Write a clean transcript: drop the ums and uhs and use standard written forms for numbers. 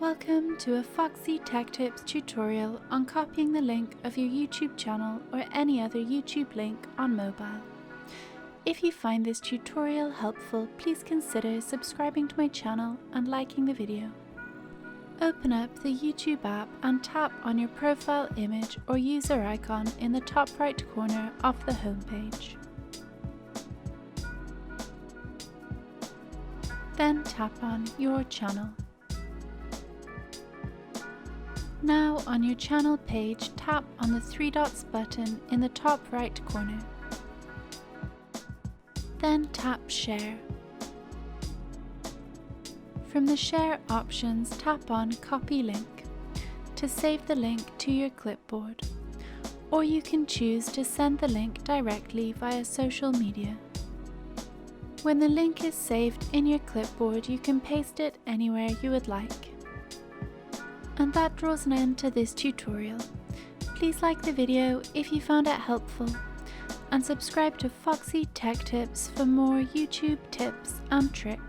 Welcome to a Foxy Tech Tips tutorial on copying the link of your YouTube channel or any other YouTube link on mobile. If you find this tutorial helpful, please consider subscribing to my channel and liking the video. Open up the YouTube app and tap on your profile image or user icon in the top right corner of the homepage. Then tap on your channel. Now on your channel page, tap on the three dots button in the top right corner. Then tap Share. From the Share options, tap on Copy Link to save the link to your clipboard, or you can choose to send the link directly via social media. When the link is saved in your clipboard, you can paste it anywhere you would like. And that draws an end to this tutorial. Please like the video if you found it helpful, and subscribe to Foxy Tech Tips for more YouTube tips and tricks.